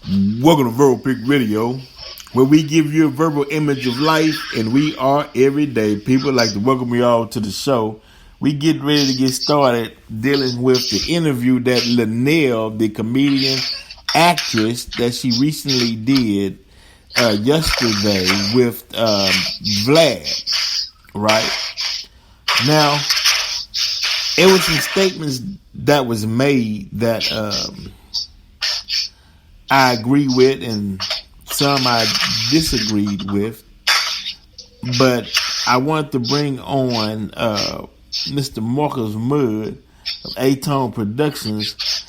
Welcome to Verbal Pick Radio, where we give you a verbal image of life, and we are everyday people. Like to welcome you all to the show. We get ready to get started dealing with the interview that Luenell, the comedian actress, that she recently did yesterday with Vlad. Right now, it was some statements that was made that I agree with, and some I disagreed with. But I wanted to bring on Mr. Marcus Muhd of A-Tone Productions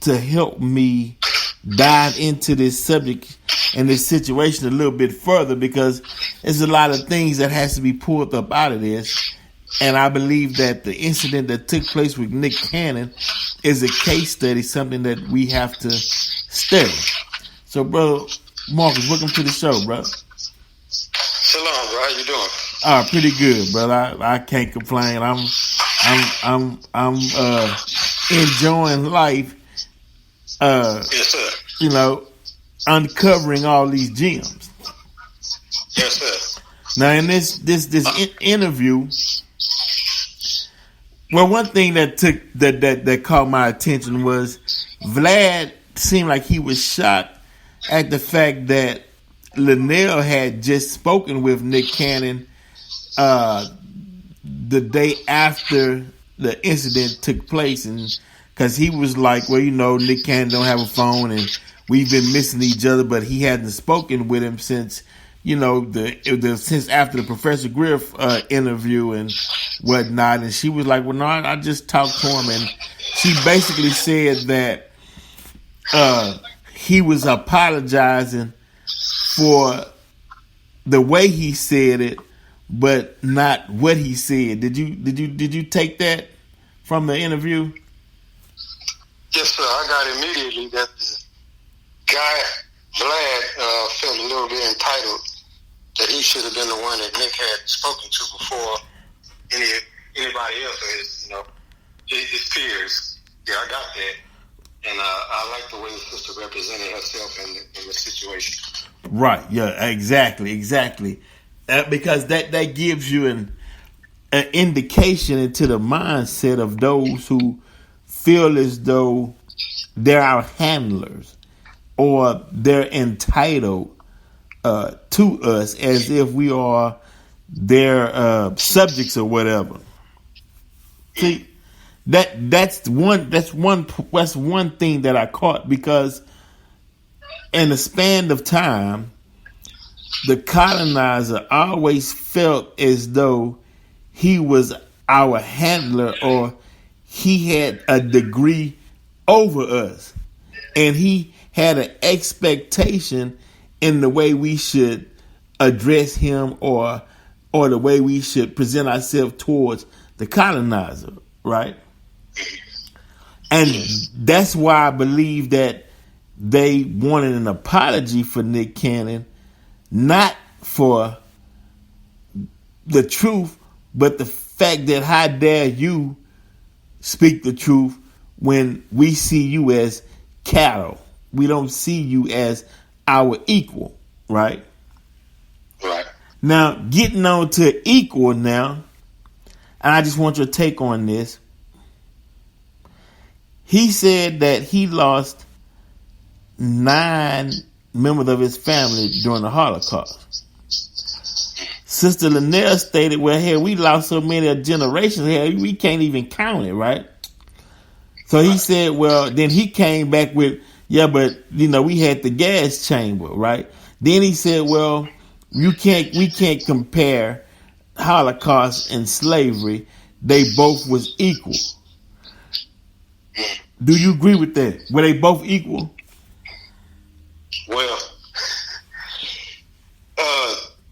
to help me dive into this subject and this situation a little bit further, because there's a lot of things that has to be pulled up out of this. And I believe that the incident that took place with Nick Cannon is a case study, something that we have to study. So, brother Marcus, welcome to the show, bro. Shalom, bro. How you doing? Pretty good, brother. I can't complain. I'm enjoying life. Yes, sir. You know, uncovering all these gems. Yes, sir. Now, in this interview, well, one thing that caught my attention was Vlad seemed like he was shocked at the fact that Luenell had just spoken with Nick Cannon the day after the incident took place, and because he was like, well, you know, Nick Cannon don't have a phone, and we've been missing each other, but he hadn't spoken with him since, you know, since after the Professor Griff interview and whatnot. And she was like, well, no, I just talked to him, and she basically said that he was apologizing for the way he said it, but not what he said. Did you take that from the interview? Yes, sir. I got immediately that the guy Vlad felt a little bit entitled, that he should have been the one that Nick had spoken to before anybody else, or his peers. Yeah, I got that. And I like the way his sister represented herself in the situation. Right. Yeah. Exactly. Because that gives you an indication into the mindset of those who feel as though they're our handlers or they're entitled to us as if we are their subjects or whatever. See. That's one thing that I caught, because in the span of time, the colonizer always felt as though he was our handler, or he had a degree over us, and he had an expectation in the way we should address him, or the way we should present ourselves towards the colonizer, right? And that's why I believe that they wanted an apology for Nick Cannon, not for the truth, but the fact that how dare you speak the truth when we see you as cattle. We don't see you as our equal, right? Right. Now, getting on to equal now, and I just want your take on this. He said that he lost 9 members of his family during the Holocaust. Sister Luenell stated, well, hey, we lost so many generations here, we can't even count it, right? So he said, well, then he came back with, yeah, but, you know, we had the gas chamber, right? Then he said, well, we can't compare Holocaust and slavery. They both was equal. Do you agree with that? Were they both equal? Well,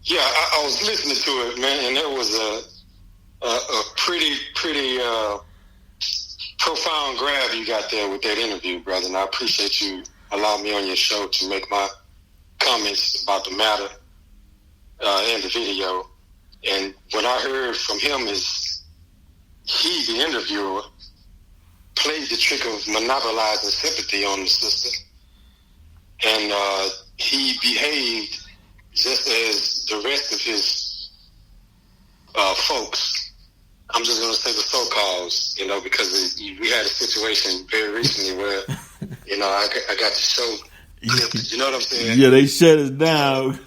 yeah, I was listening to it, man, and there was a pretty profound grab you got there with that interview, brother. And I appreciate you allowing me on your show to make my comments about the matter in the video. And what I heard from him is he, the interviewer, played the trick of monopolizing sympathy on the sister and he behaved just as the rest of his folks. I'm just going to say the so-calls, because we had a situation very recently where, I got to show clips. You know what I'm saying? Yeah, they shut us down.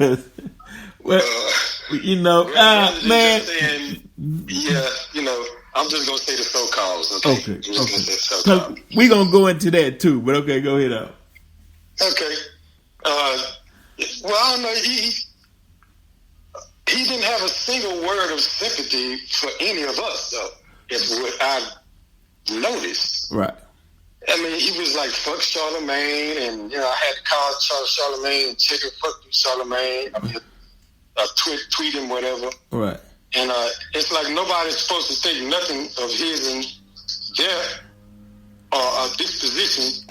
Well, man. Saying, I'm just going to say the so-calls. Okay. I'm just going to say the so-calls. We're going to go into that too, but okay, go ahead out. Okay. Well, I don't know. He didn't have a single word of sympathy for any of us, though, is what I've noticed. Right. I mean, he was like, fuck Charlemagne, and, I had to call Charlemagne and check it, fuck you, Charlemagne. I mean, tweet him, whatever. Right. And it's like nobody's supposed to think nothing of his and their disposition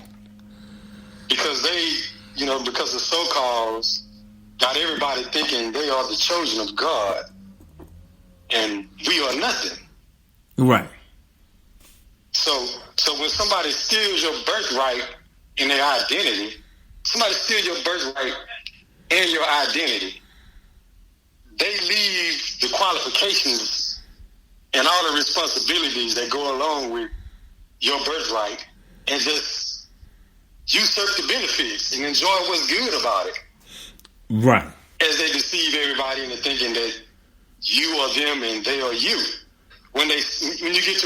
because because the so-calls got everybody thinking they are the chosen of God, and we are nothing. Right. So when somebody steals your birthright and their identity, somebody steals your birthright and your identity, they leave the qualifications and all the responsibilities that go along with your birthright and just usurp the benefits and enjoy what's good about it. Right. As they deceive everybody into thinking that you are them and they are you. When you get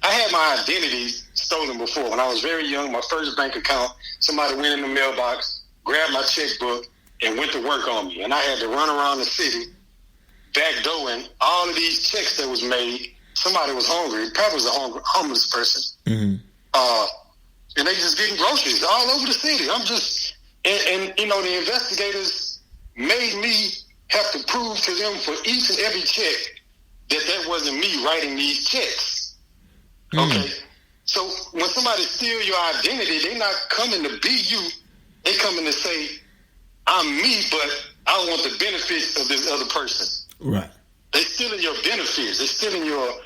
I had my identity stolen before. When I was very young, my first bank account, somebody went in the mailbox, grabbed my checkbook, and went to work on me. And I had to run around the city, backdooring all of these checks that was made. Somebody was hungry. It probably was a homeless person. Mm-hmm. And they just getting groceries all over the city. I'm just, and the investigators made me have to prove to them for each and every check that wasn't me writing these checks. Mm. Okay? So when somebody steals your identity, they're not coming to be you. They coming to say, I'm me, but I want the benefits of this other person. Right. They're stealing your benefits. They're stealing your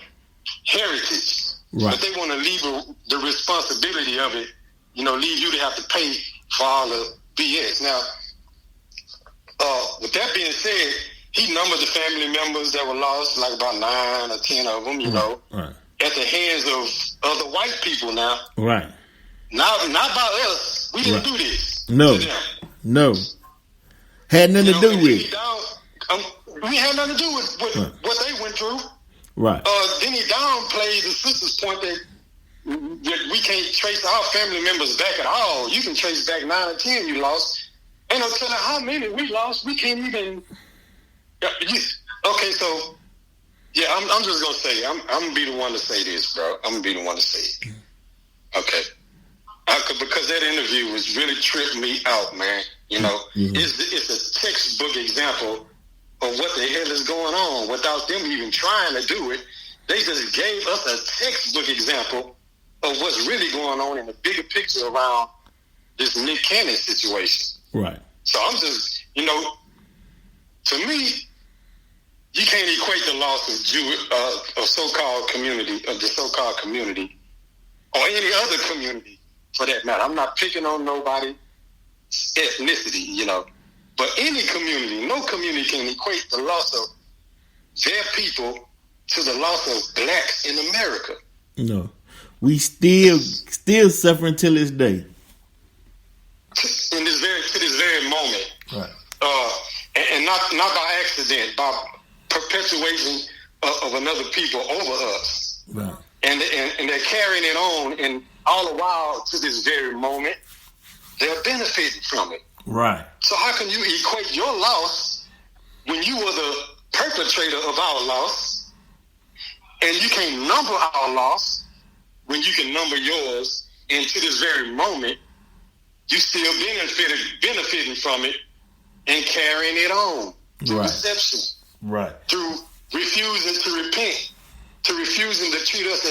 heritage. Right. But they want to leave the responsibility of it, leave you to have to pay for all the BS. Now, with that being said, he numbered the family members that were lost, like about 9 or 10 of them, right. At the hands of other white people now. Right. Not by us. We didn't do this. No. Had nothing to do with it. We had nothing to do with what they went through. Right. Then he downplayed the sister's point that we can't trace our family members back at all. You can trace back 9 or 10 you lost. Ain't no telling how many we lost. We can't even. Okay, so yeah, I'm just gonna say I'm gonna be the one to say this, bro. I'm gonna be the one to say it. Okay, because that interview was really tripped me out, man. Mm-hmm. It's a textbook example of what the hell is going on without them even trying to do it. They just gave us a textbook example of what's really going on in the bigger picture around this Nick Cannon situation. Right. So I'm just, to me, you can't equate the loss of the so-called community, or any other community for that matter. I'm not picking on nobody's ethnicity, but any community, no community can equate the loss of their people to the loss of blacks in America. No. We still suffering till this day. To this very moment. Right. And not by accident, by perpetuation of another people over us. Right. And they're carrying it on, and all the while to this very moment, they're benefiting from it. Right. So how can you equate your loss when you were the perpetrator of our loss, and you can't number our loss when you can number yours, and to this very moment, you still benefiting from it and carrying it on through deception. Right. Through refusing to repent, to refusing to treat us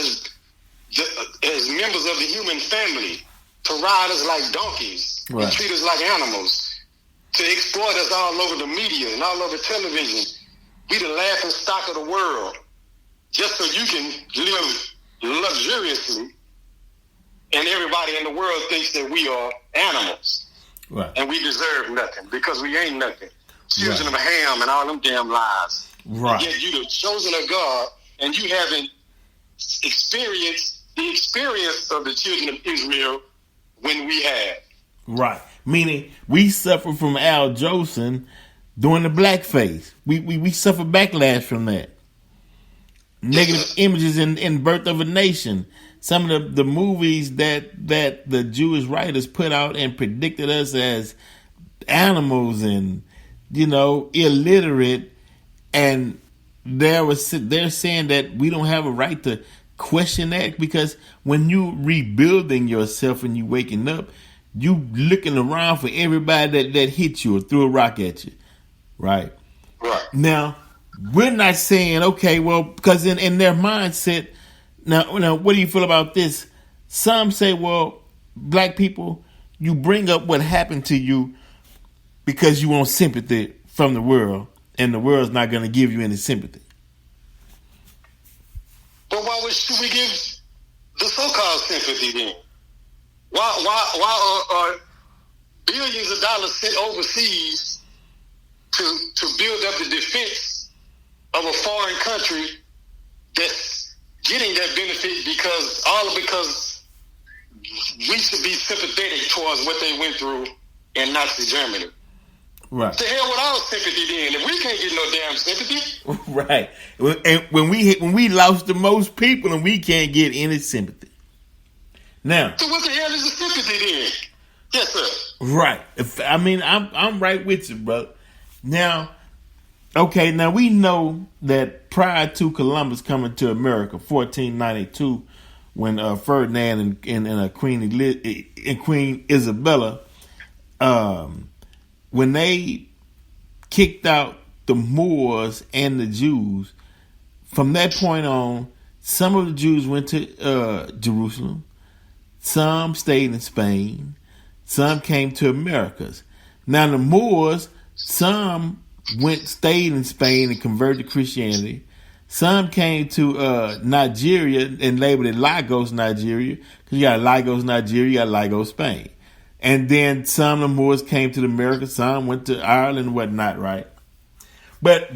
as members of the human family, to ride us like donkeys, right. and treat us like animals, to exploit us all over the media and all over television. We the laughing stock of the world, just so you can live luxuriously, and everybody in the world thinks that we are animals. Right. And we deserve nothing because we ain't nothing. Children Right. of Ham and all them damn lies. Right. And yet you the chosen of God, and you haven't experienced the experience of the children of Israel when we had. Right. Meaning we suffer from Al Jolson doing the blackface. We suffer backlash from that. Negative images in Birth of a Nation. Some of the movies that the Jewish writers put out and predicted us as animals and, illiterate, and they're saying that we don't have a right to question that, because when you rebuilding yourself and you waking up, you looking around for everybody that hit you or threw a rock at you, right? Right. Now, we're not saying, okay, well, because in their mindset, now, what do you feel about this? Some say, well, black people, you bring up what happened to you because you want sympathy from the world, and the world's not going to give you any sympathy. But why should we give the so-called sympathy then? Why are billions of dollars sent overseas to build up the defense of a foreign country that's getting that benefit because we should be sympathetic towards what they went through in Nazi Germany? Right. The hell with our sympathy then? If we can't get no damn sympathy. Right. And when we lost the most people and we can't get any sympathy. Now. So what the hell is the sympathy then? Yes, sir. Right. I'm right with you, brother. Now, okay, now we know that prior to Columbus coming to America, 1492, when Ferdinand and Queen Isabella, when they kicked out the Moors and the Jews, from that point on, some of the Jews went to Jerusalem, some stayed in Spain, some came to Americas. Now the Moors, some stayed in Spain and converted to Christianity. Some came to Nigeria and labeled it Lagos, Nigeria, because you got Lagos, Nigeria, you got Lagos, Spain. And then some of the Moors came to the Americas, some went to Ireland and whatnot, right? But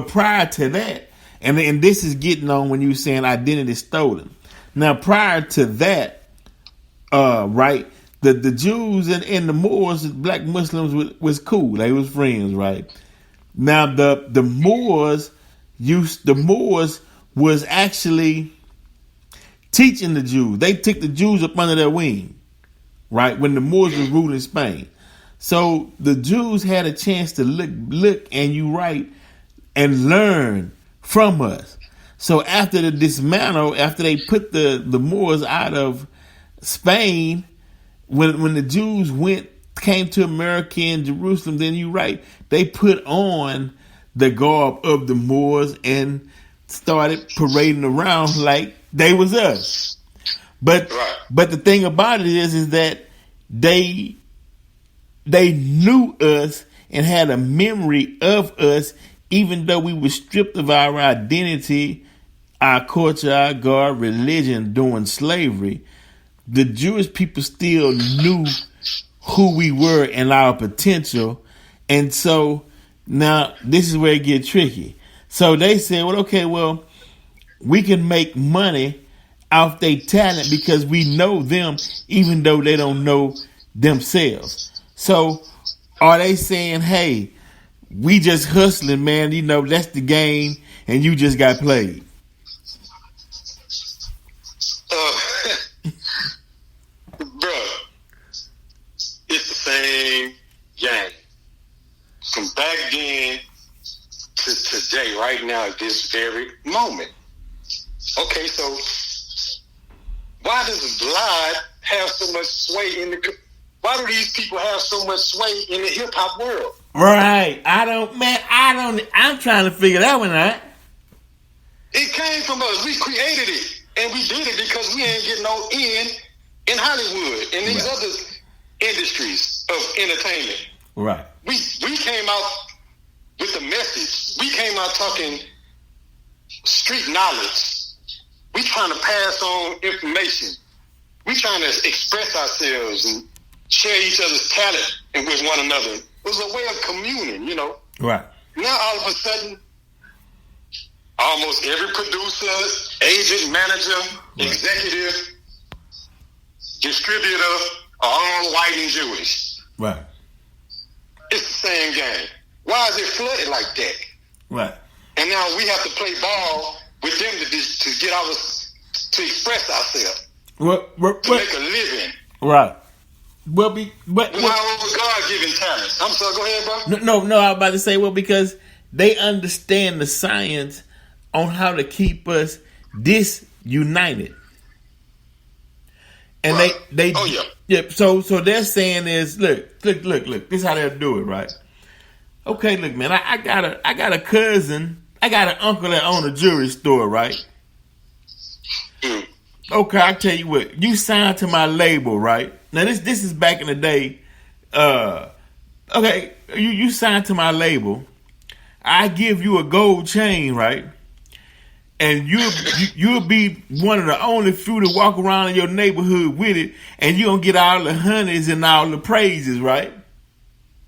prior to that, and this is getting on when you were saying identity stolen. Now prior to that, right, the Jews and the Moors, black Muslims was cool. They was friends, right? Now the Moors was actually teaching the Jews. They took the Jews up under their wing, right? When the Moors was ruling Spain. So the Jews had a chance to look and you right and learn from us. So after the dismantle, after they put the Moors out of Spain, when the Jews came to America and Jerusalem, then you right, they put on the garb of the Moors and started parading around like they was us. But the thing about it is that they knew us and had a memory of us, even though we were stripped of our identity, our culture, our God, religion during slavery. The Jewish people still knew who we were and our potential. And so now this is where it gets tricky. So they said, we can make money off their talent because we know them, even though they don't know themselves. So are they saying, hey, we just hustling, man, that's the game and you just got played? Bro, it's the same game. From back then to today, right now, at this very moment. Okay, so why does Vlad have so much sway why do these people have so much sway in the hip hop world? Right. I'm trying to figure that one out. It came from us. We created it. And we did it because we ain't getting no in Hollywood and these other industries of entertainment. Right. We came out with the message. We came out talking street knowledge. We trying to pass on information. We trying to express ourselves share each other's talent and with one another. It was a way of communing, you know. Right. Now all of a sudden, almost every producer, agent, manager, executive, distributor are all white and Jewish. Right. It's the same game. Why is it flooded like that? Right. And now we have to play ball with them to get to express ourselves, to make a living. Right. Well, with our God-given talents. I'm sorry. Go ahead, bro. No. I was about to say, well, because they understand the science on how to keep us disunited. And right. they So they're saying is look, this is how they'll do it, right? Okay, look, man, I got a cousin, I got an uncle that own a jewelry store, right? Okay, I tell you what, you signed to my label, right? Now this is back in the day. Okay, you signed to my label. I give you a gold chain, right? And you'll be one of the only few to walk around in your neighborhood with it, and you're gonna get all the honeys and all the praises, right?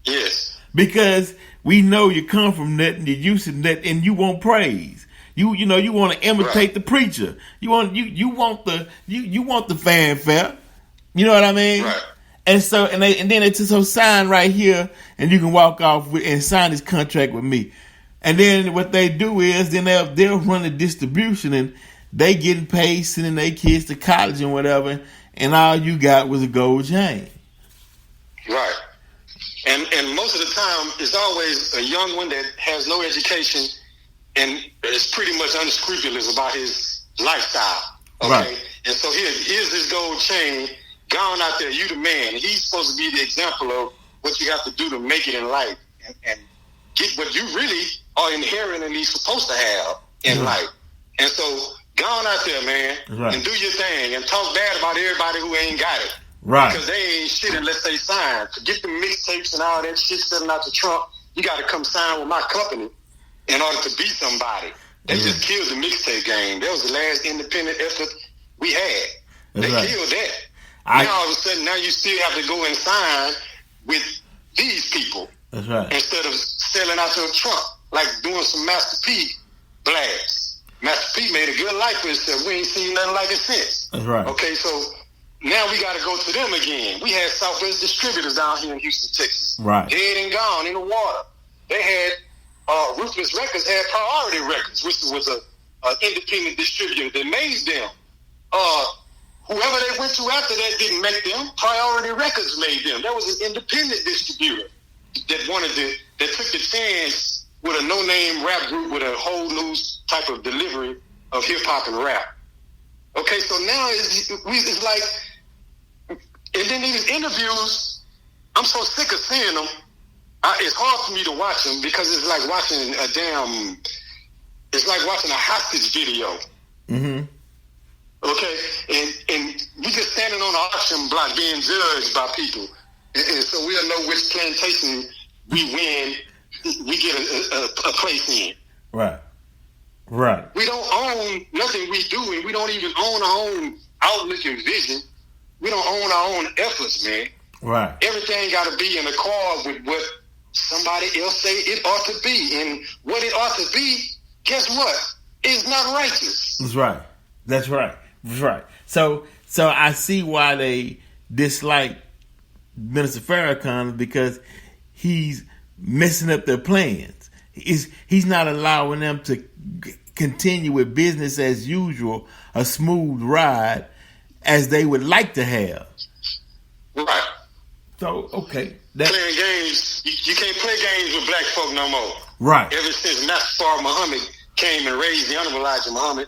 Yes. Because we know you come from nothing, you're used to nothing, and you want praise. You want to imitate the preacher. You want the fanfare. You know what I mean? Right. And so and then it's so sign right here, and you can walk off and sign this contract with me. And then what they do is then they'll run the distribution, and they getting paid sending their kids to college and whatever, and all you got was a gold chain. Right. And most of the time it's always a young one that has no education and is pretty much unscrupulous about his lifestyle. Okay. Right. And so here's this gold chain, gone out there, you the man. He's supposed to be the example of what you have to do to make it in life and get what you really are inherently supposed to have in life. And so go on out there, man, and do your thing and talk bad about everybody who ain't got it. Right. Because they ain't shit unless they sign. Forget the mixtapes and all that shit sitting out the trunk. You got to come sign with my company in order to be somebody. They just killed the mixtape game. That was the last independent effort we had. They killed that. Now all of a sudden, now you still have to go and sign with these people. That's right. Instead of selling out your trunk, like doing some Master P blasts. Master P made a good life for himself. We ain't seen nothing like it since. That's right. Okay, so now we got to go to them again. We had Southwest Distributors down here in Houston, Texas. Right. Dead and gone in the water. They had Ruthless Records had Priority Records, which was a independent distributor that made them. Whoever they went to after that didn't make them. Priority Records made them. That was an independent distributor that took the chance with a no-name rap group with a whole new type of delivery of hip-hop and rap. Okay, so now it's like, and then these interviews, I'm so sick of seeing them. It's hard for me to watch them because it's like watching it's like watching a hostage video. Mm-hmm. Okay, and we just standing on the auction block being judged by people. And so we'll know which plantation we win, we get a place in. Right. Right. We don't own nothing we do, and we don't even own our own outlook and vision. We don't own our own efforts, man. Right. Everything got to be in accord with what somebody else say it ought to be. And what it ought to be, guess what? It's not righteous. That's right. That's right. That's right. So I see why they dislike Minister Farrakhan, because he's messing up their plans. He's not allowing them to continue with business as usual, a smooth ride as they would like to have. Right. So, okay. Playing games, you can't play games with black folk no more. Right. Ever since Master Muhammad came and raised the Honorable Elijah Muhammad,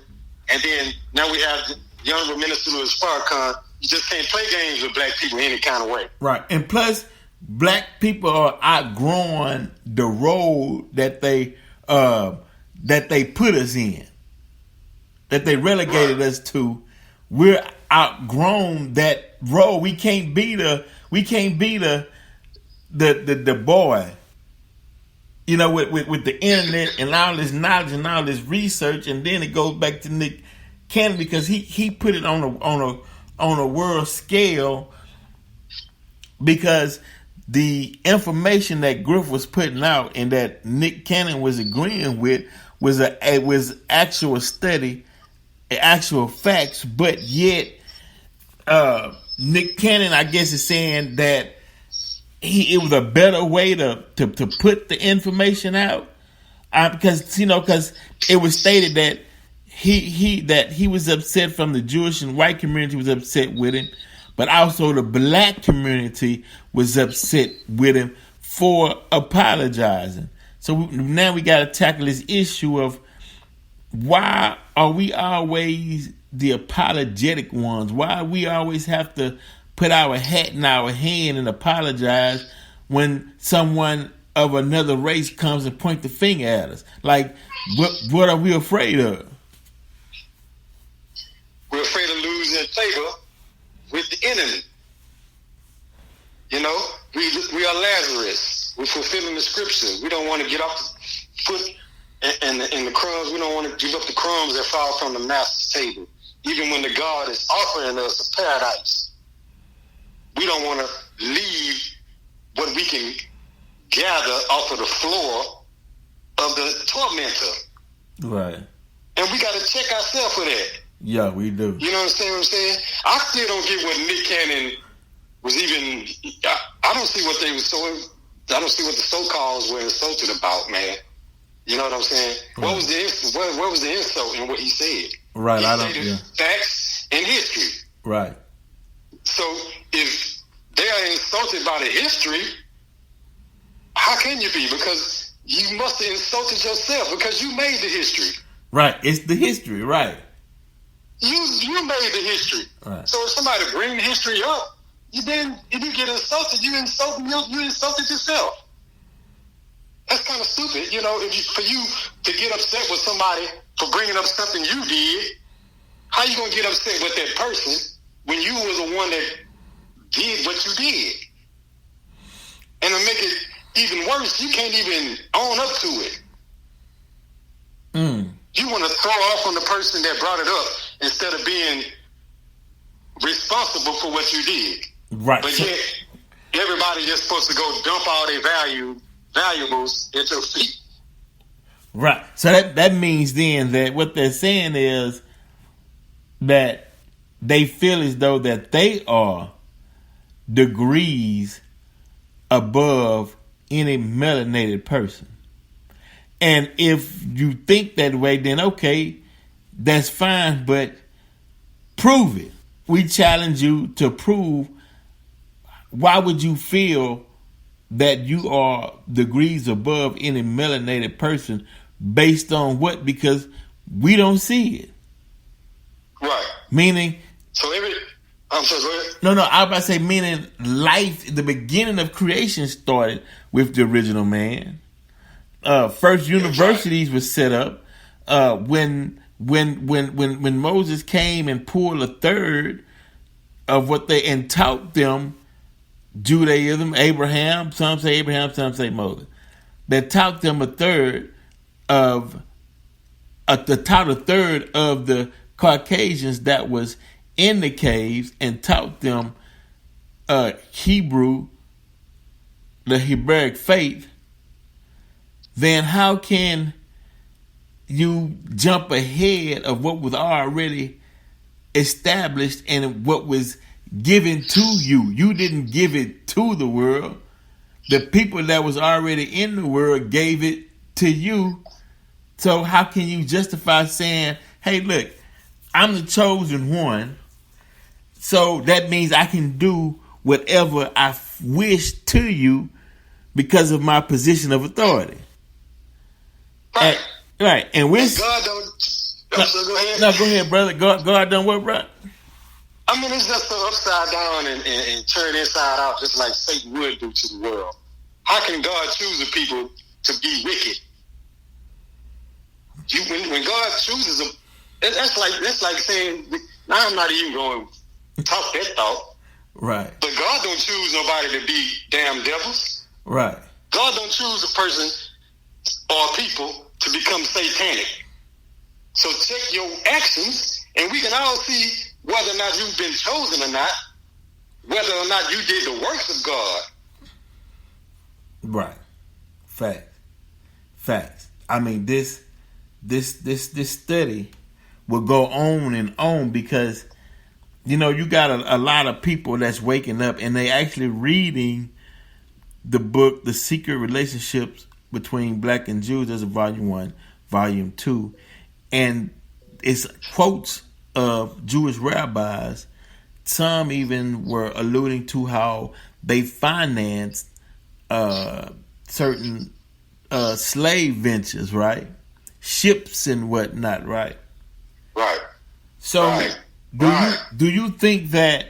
and then now we have the Honorable Minister Louis Farrakhan, you just can't play games with black people any kind of way. Right. And plus, black people are outgrowing the role that they put us in, that they relegated us to. We're outgrown that role. We can't be the boy, you know, with the internet and all this knowledge and all this research, and then it goes back to Nick Cannon because he put it on a world scale because the information that Griff was putting out and that Nick Cannon was agreeing with was actual study, actual facts, but yet Nick Cannon, I guess, is saying that it was a better way to put the information out, because it was stated that he was upset from the Jewish and white community was upset with him, but also the black community was upset with him for apologizing. So now we got to tackle this issue of why are we always the apologetic ones? Why we always have to put our hat in our hand and apologize when someone of another race comes and point the finger at us? Like, what are we afraid of? We're afraid of losing favor with the enemy. We are Lazarus. We're fulfilling the scripture. We don't want to get off the foot and the crumbs. We don't want to give up the crumbs that fall from the master's table. Even when the God is offering us a paradise, we don't want to leave what we can gather off of the floor of the tormentor. Right. And we got to check ourselves for that. Yeah, we do. You know what I'm saying? I still don't get what Nick Cannon was even. I don't see what they were so. I don't see what the so-called were insulted about, man. You know what I'm saying? Right. What was the insult in what he said? Right. He stated facts and history. Right. So if they are insulted by the history, how can you be? Because you must have insulted yourself because you made the history. Right. It's the history. Right. You made the history. Right. So if somebody bring the history up, if you get insulted, you insulted yourself. That's kind of stupid, for you to get upset with somebody for bringing up something you did. How you gonna get upset with that person when you were the one that did what you did? And to make it even worse, you can't even own up to it. You want to throw off on the person that brought it up instead of being responsible for what you did. Right. But yet, everybody just supposed to go dump all their valuables at your feet. Right. So that means then that what they're saying is that they feel as though that they are degrees above any melanated person. And if you think that way, then okay, that's fine, but prove it. We challenge you to prove. Why would you feel that you are degrees above any melanated person based on what? Because we don't see it. Right. Meaning. I'm sorry, go ahead. No, I was about to say, meaning life, the beginning of creation started with the original man. First universities were set up when Moses came and pulled a third of what they and taught them Judaism, Abraham, some say Abraham, some say Moses. They taught them a third of the Caucasians that was in the caves and taught them Hebrew, the Hebraic faith. Then how can you jump ahead of what was already established and what was given to you? You didn't give it to the world. The people that was already in the world gave it to you. So how can you justify saying, hey, look, I'm the chosen one, so that means I can do whatever I wish to you because of my position of authority? Right. Right. And we're God don't. Go ahead. No, go ahead, brother. God done what, bro? I mean, it's just so upside down and turned inside out, just like Satan would do to the world. How can God choose a people to be wicked? When God chooses them, that's like saying, now I'm not even going to talk that thought. Right. But God don't choose nobody to be damn devils. Right. God don't choose a person or people to become satanic. So check your actions, and we can all see whether or not you've been chosen or not whether or not you did the works of God. Right. Facts. I mean, this study will go on and on because, you know, you got a lot of people that's waking up and they actually reading the book, The Secret Relationships Between Black and Jews. There's a volume 1, volume 2. And it's quotes of Jewish rabbis. Some even were alluding to how they financed certain slave ventures, right? Ships and whatnot, right? Right. So, do you think that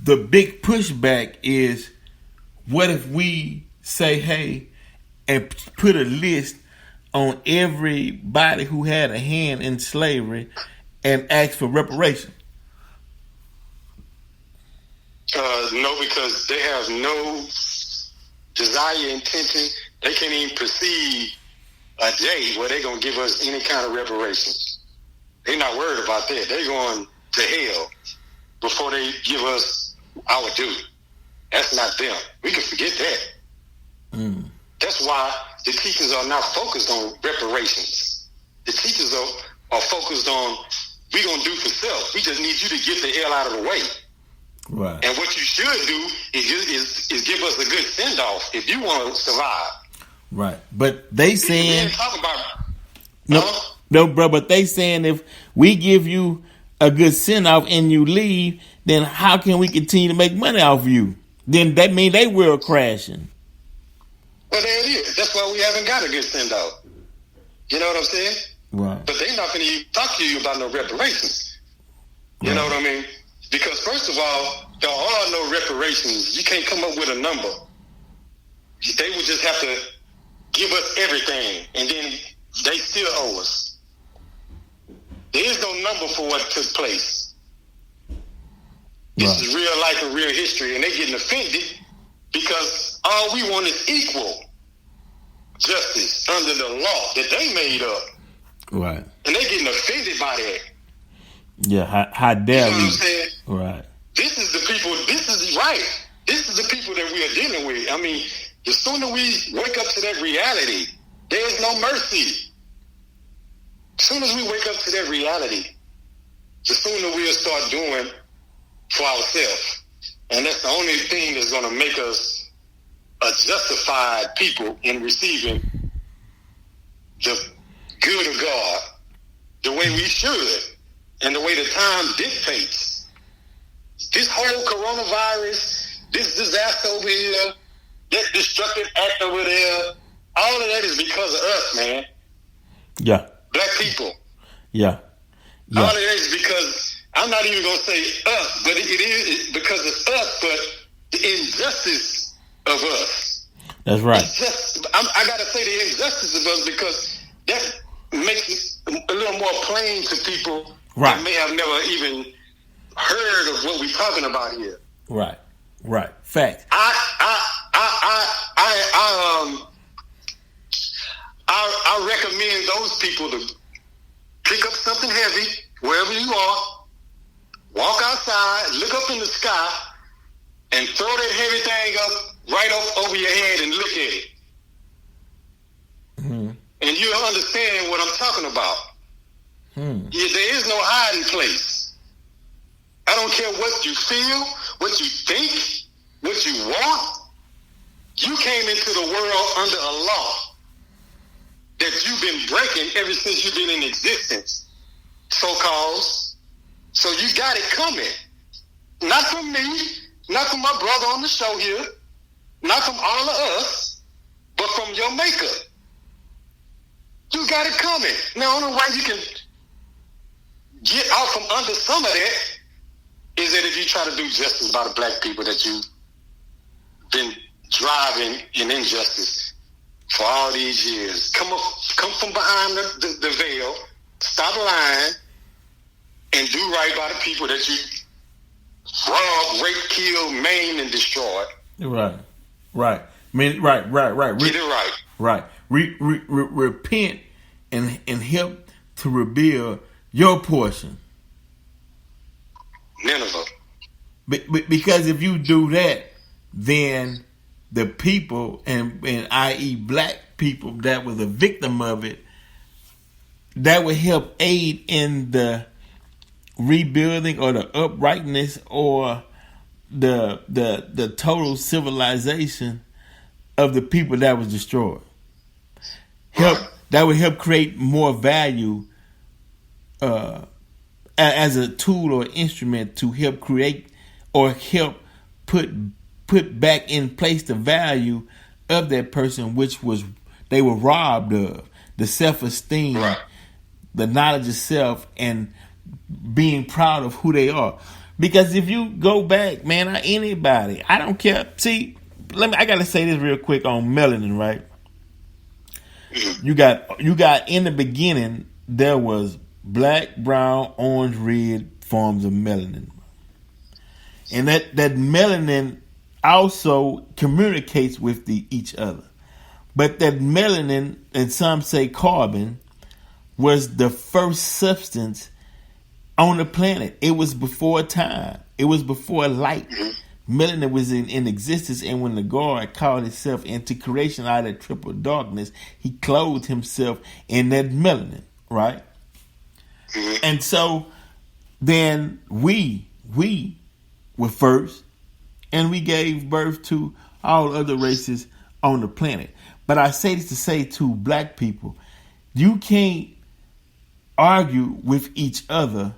the big pushback is, what if we say, hey, and put a list on everybody who had a hand in slavery and ask for reparation? No, because they have no desire, intention. They can't even perceive a day where they're going to give us any kind of reparations. They're not worried about that. They're going to hell before they give us our due. That's not them. We can forget that. That's why the teachers are not focused on reparations. The teachers are focused on, we're going to do for self. We just need you to get the hell out of the way. Right. And what you should do is give us a good send-off if you want to survive. Right. But they saying, talk about no, bro, but they saying if we give you a good send-off and you leave, then how can we continue to make money off you? Then that means they will crashing. Well, there it is. That's why we haven't got a good send-off. You know what I'm saying? Right. But they're not going to talk to you about no reparations. You know what I mean? Because first of all, there are no reparations. You can't come up with a number. They would just have to give us everything, and then they still owe us. There is no number for what took place. This is real life and real history, and they getting offended because all we want is equal justice under the law that they made up. Right. And they getting offended by that. Yeah, how dare you? Know what you? I'm saying? Right. This is the people, this is right. This is the people that we are dealing with. I mean, the sooner we wake up to that reality, there is no mercy. As soon as we wake up to that reality, the sooner we'll start doing for ourselves. And that's the only thing that's going to make us a justified people in receiving the good of God the way we should and the way the time dictates. This whole coronavirus, this disaster over here, that destructive act over there, all of that is because of us, man. Yeah. Black people. Yeah. All of that is because, I'm not even going to say us, but it is because it's us, but the injustice of us. That's right. I got to say the injustice of us because that makes it a little more plain to people that may have never even heard of what we're talking about here. Right. Fact. I recommend those people to pick up something heavy wherever you are, walk outside, look up in the sky, and throw that heavy thing up right up over your head and look at it. Mm-hmm. And you'll understand what I'm talking about. There is no hiding place. I don't care what you feel, what you think, what you want. You came into the world under a law that you've been breaking ever since you've been in existence, so-called. So you got it coming. Not from me, not from my brother on the show here, not from all of us, but from your maker. You got it coming. Now, the only way you can get out from under some of that is that if you try to do justice by the black people that you've been driving in injustice for all these years. Come from behind the veil, stop lying, and do right by the people that you robbed, raped, killed, maimed, and destroyed. Right. I mean, right. Get it right. Right. Repent and help to rebuild your portion. Nineveh. Because if you do that, then the people and i.e. black people that was a victim of it, that would help aid in the rebuilding or the uprightness or the total civilization of the people that was destroyed. That would help create more value as a tool or instrument to help create or help put back in place the value of that person, which was they were robbed of, the self-esteem, right, the knowledge of self, and being proud of who they are. Because if you go back, man, anybody, I don't care. See, I gotta say this real quick on melanin, right? You got in the beginning there was black, brown, orange, red forms of melanin, and that melanin also communicates with each other. But that melanin, and some say carbon, was the first substance on the planet. It was before time. It was before light. Melanin was in existence, and when the God called himself into creation out of triple darkness, he clothed himself in that melanin, right? And so then we were first, and we gave birth to all other races on the planet. But I say this to say to black people, you can't argue with each other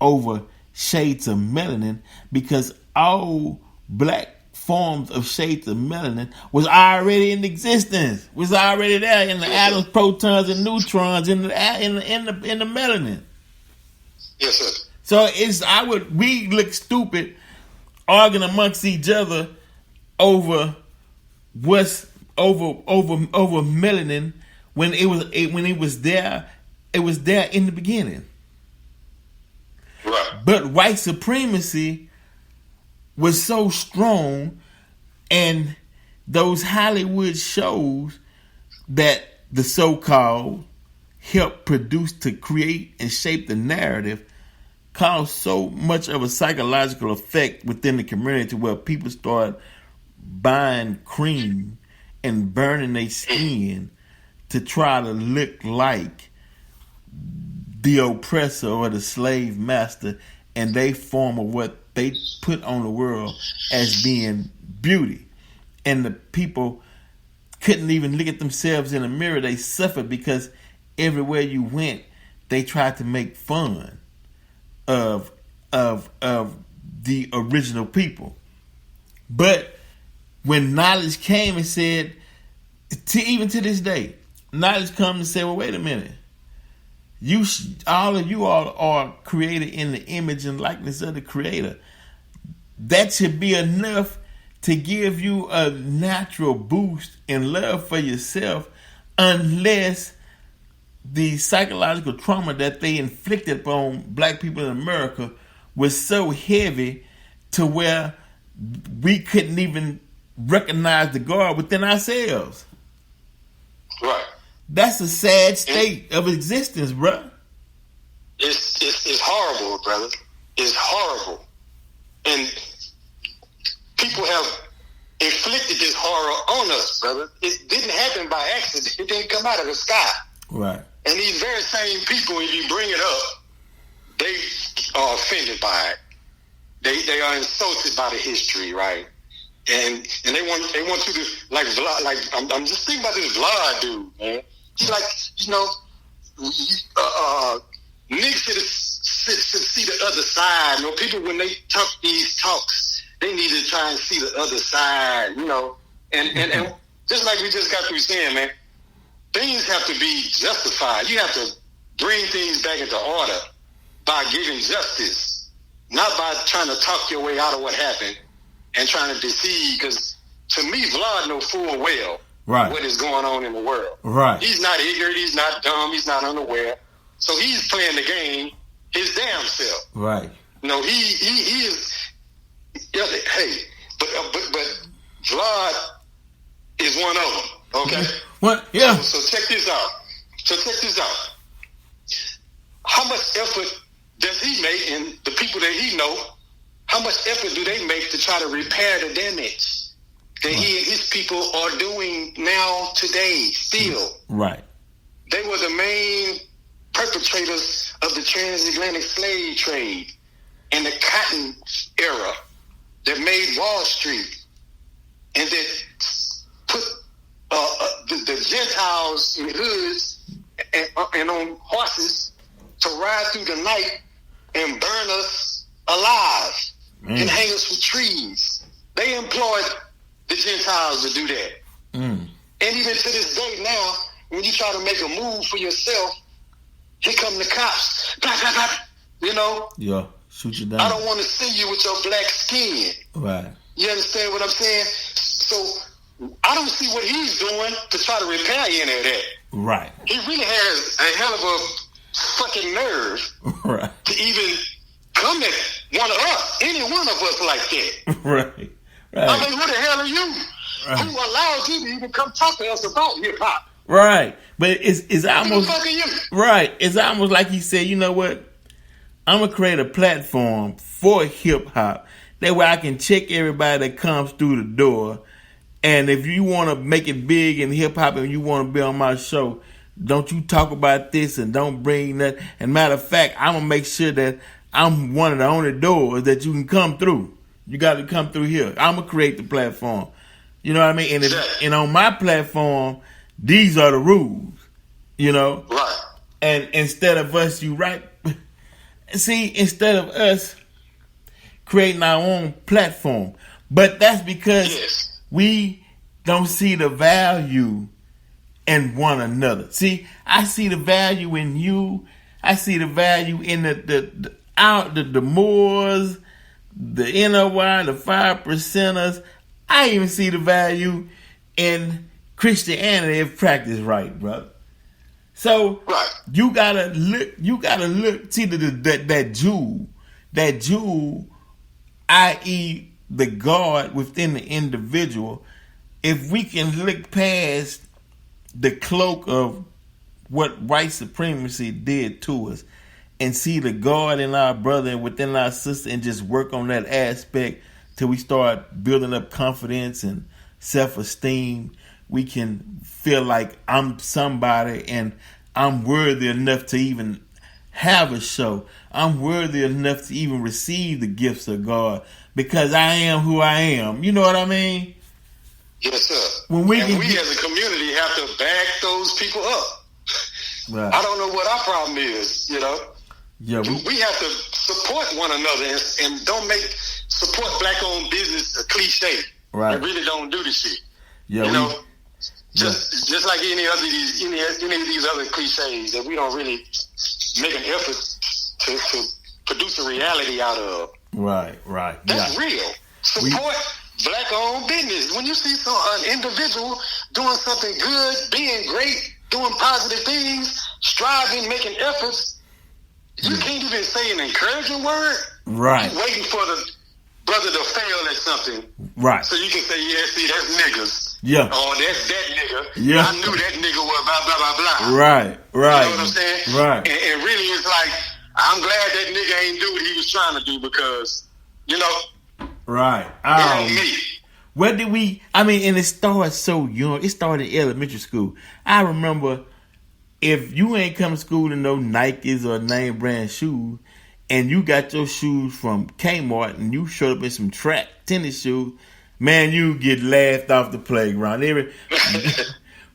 over shades of melanin, because all black forms of shades of melanin was already in existence, was already there in the atoms, protons, and neutrons in the melanin. Yes, sir. So we look stupid arguing amongst each other over what's over melanin when it was there in the beginning. Right. But white supremacy was so strong, and those Hollywood shows that the so-called helped produce to create and shape the narrative caused so much of a psychological effect within the community where people started buying cream and burning their skin to try to look like the oppressor or the slave master, and they form of what they put on the world as being beauty. And the people couldn't even look at themselves in the mirror. They suffered because everywhere you went, they tried to make fun of the original people. But when knowledge came and said, even to this day, knowledge comes and say, well, wait a minute. All of you are created in the image and likeness of the Creator. That should be enough to give you a natural boost in love for yourself, unless the psychological trauma that they inflicted upon black people in America was so heavy to where we couldn't even recognize the God within ourselves. Right. That's a sad state of existence, bro. It's horrible, brother. It's horrible. And people have inflicted this horror on us, brother. It didn't happen by accident. It didn't come out of the sky. Right. And these very same people, if you bring it up, they are offended by it. They are insulted by the history, right? And they want you to like Vlad. Like I'm just thinking about this Vlad dude, man. He's like, niggas should see the other side. You know, people when they talk these talks, they need to try and see the other side. You know, and just like we just got through saying, man, things have to be justified. You have to bring things back into order by giving justice, not by trying to talk your way out of what happened and trying to deceive. Because to me, Vlad knows full well what is going on in the world. Right. He's not ignorant. He's not dumb. He's not unaware. So he's playing the game his damn self. Right. No, he is. Yeah, hey, but Vlad is one of them. Okay. What? Yeah. So check this out. How much effort does he make, and the people that he know, how much effort do they make to try to repair the damage that he and his people are doing now today still? Right. They were the main perpetrators of the transatlantic slave trade and the cotton era that made Wall Street and that put the Gentiles in hoods and on horses to ride through the night and burn us alive and hang us with trees. They employed the Gentiles to do that. And even to this day now, when you try to make a move for yourself, here come the cops. Blah, blah, blah. You know? Yeah, shoot you down. I don't want to see you with your black skin. Right. You understand what I'm saying? So I don't see what he's doing to try to repair any of that. Right. He really has a hell of a fucking nerve to even come at one of us, any one of us like that. Right. I mean, who the hell are you? Who allowed you to even come talk to us about hip hop? Right. But it's almost who the fuck are you? Right. It's almost like he said, you know what? I'm gonna create a platform for hip hop. That way I can check everybody that comes through the door. And if you want to make it big in hip hop and you want to be on my show, don't you talk about this and don't bring that. And matter of fact, I'm going to make sure that I'm one of the only doors that you can come through. You got to come through here. I'm going to create the platform. You know what I mean? And on my platform, these are the rules, you know? Right. And instead of us, instead of us creating our own platform. But that's because we don't see the value in one another. See, I see the value in you. I see the value in the Moors, the NOI, the 5%ers. I even see the value in Christianity if practiced right, brother. So you gotta look. See that jewel, i.e., the God within the individual. If we can look past the cloak of what white supremacy did to us and see the God in our brother and within our sister and just work on that aspect till we start building up confidence and self-esteem, we can feel like I'm somebody and I'm worthy enough to even have a show. I'm worthy enough to even receive the gifts of God because I am who I am. You know what I mean? Yes, sir. We as a community have to back those people up. Right. I don't know what our problem is, you know? Yeah, we have to support one another and don't make support black-owned business a cliche. Right. And really don't do the shit. Yeah, you know? Just like any of these other cliches that we don't really make an effort to produce a reality out of. Right. That's real. Support black-owned business. When you see an individual doing something good, being great, doing positive things, striving, making efforts, you can't even say an encouraging word. Right. You're waiting for the brother to fail at something. Right. So you can say, yeah, see, that's niggas. Yeah. Oh, that's that nigga. Yeah. I knew that nigga was blah, blah, blah, blah. Right. You know what I'm saying? Right. And really it's like, I'm glad that nigga ain't do what he was trying to do because, you know. Right. Me. Where did we, and it started so young. It started in elementary school. I remember if you ain't come to school in no Nikes or name brand shoes, and you got your shoes from Kmart and you showed up in some track tennis shoes, man, you get laughed off the playground.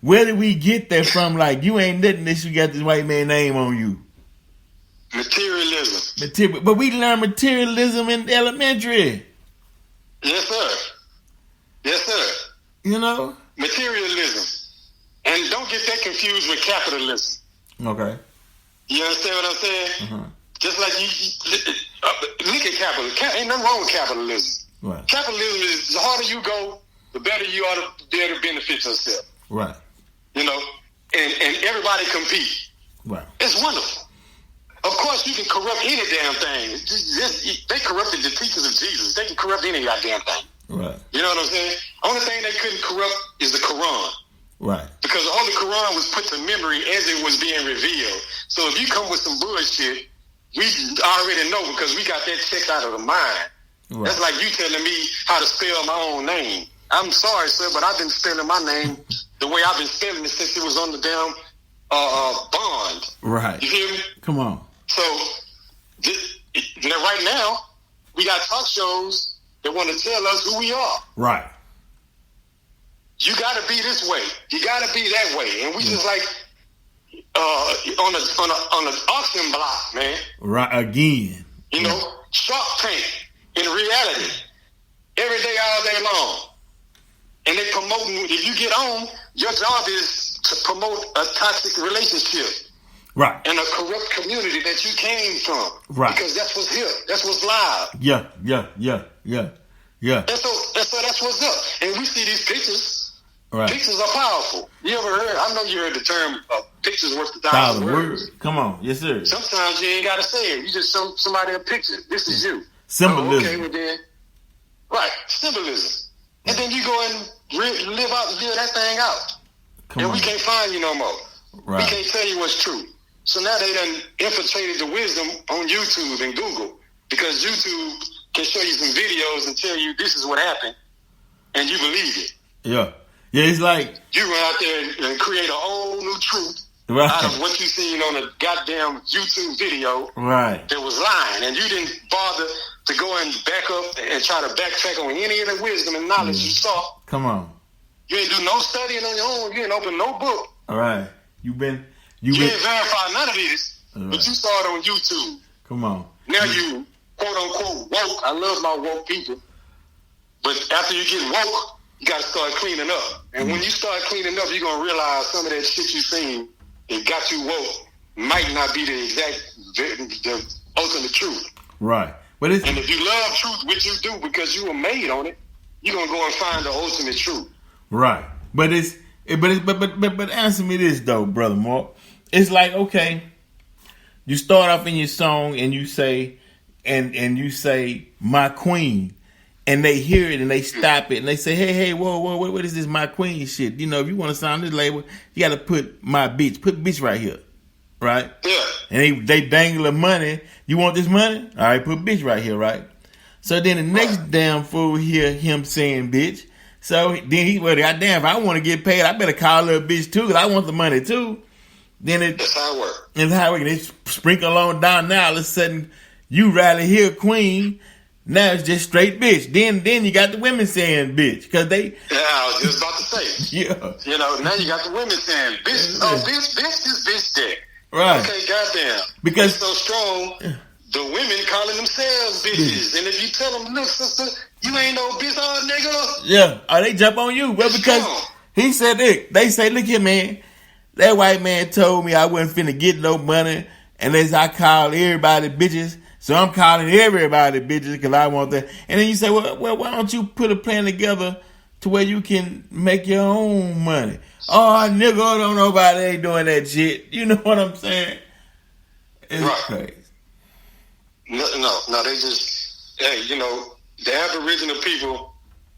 Where did we get that from? Like, you ain't nothing unless you got this white man name on you. Materialism. But we learned materialism in elementary. Yes, sir. Yes, sir. You know? Materialism. And don't get that confused with capitalism. Okay. You understand what I'm saying? Uh-huh. Just like you look at capitalism. Ain't nothing wrong with capitalism. Right. Capitalism is the harder you go, the better you are to be able to benefit yourself. Right. You know? And everybody compete. Right. It's wonderful. Of course, you can corrupt any damn thing. They corrupted the teachings of Jesus. They can corrupt any goddamn thing. Right. You know what I'm saying? Only thing they couldn't corrupt is the Quran. Right. Because the Holy Quran was put to memory as it was being revealed. So if you come with some bullshit, we already know because we got that checked out of the mind. Right. That's like you telling me how to spell my own name. I'm sorry, sir, but I've been spelling my name the way I've been spelling it since it was on the damn bond. Right. You hear me? Come on. So right now, we got talk shows that want to tell us who we are. Right. You got to be this way. You got to be that way. And we just like on an auction block, man. Right. Again. You know, Shark Tank in reality. Every day, all day long. And they promoting, if you get on, your job is to promote a toxic relationship. Right. And a corrupt community that you came from. Right. Because that's what's here. That's what's live. Yeah. And so that's what's up. And we see these pictures. Right. Pictures are powerful. You ever heard? I know you heard the term pictures worth 1,000 words. Come on. Yes, sir. Sometimes you ain't got to say it. You just show somebody a picture. This is you. Symbolism. Okay, well then. Right. Symbolism. And then you go and live that thing out. We can't find you no more. Right. We can't tell you what's true. So now they done infiltrated the wisdom on YouTube and Google, because YouTube can show you some videos and tell you this is what happened, and you believe it. Yeah. Yeah, it's like you run out there and create a whole new truth out of what you seen on a goddamn YouTube video that was lying, and you didn't bother to go and back up and try to backtrack on any of the wisdom and knowledge you saw. Come on. You ain't do no studying on your own. You ain't open no book. All right. You didn't verify none of this, but you saw it on YouTube. Come on. Now you, quote unquote, woke. I love my woke people. But after you get woke, you got to start cleaning up. And when you start cleaning up, you're going to realize some of that shit you seen that got you woke might not be the ultimate truth. Right. And if you love truth, which you do because you were made on it, you're going to go and find the ultimate truth. Right. But answer me this though, Brother Mark. It's like, okay, you start off in your song and you say, and you say, my queen, and they hear it and they stop it and they say, hey, whoa, what is this my queen shit? You know, if you want to sign this label, you got to put my bitch, put bitch right here, right? Yeah. And they dangle the money. You want this money? All right, put bitch right here, right? So then the next damn fool hear him saying bitch. So then goddamn, if I want to get paid, I better call her a bitch too, because I want the money too. Then that's how it works. That's how it works. They sprinkle on down now. All of a sudden, you rather hear queen. Now it's just straight bitch. Then you got the women saying bitch, because they. Yeah, I was just about to say. Yeah. You know, now you got the women saying bitch. Oh, bitch, this bitch dick. Right. Okay, goddamn. Because it's so strong. The women calling themselves bitches. And if you tell them, look, sister, you ain't no bitch, nigga. Yeah. Oh, they jump on you. Well, because he said it. They say, look here, man. That white man told me I wasn't finna get no money unless I call everybody bitches. So I'm calling everybody bitches because I want that. And then you say, well, why don't you put a plan together to where you can make your own money? Oh, nigga, don't nobody ain't doing that shit. You know what I'm saying? It's crazy. No, they just, hey, you know, the Aboriginal people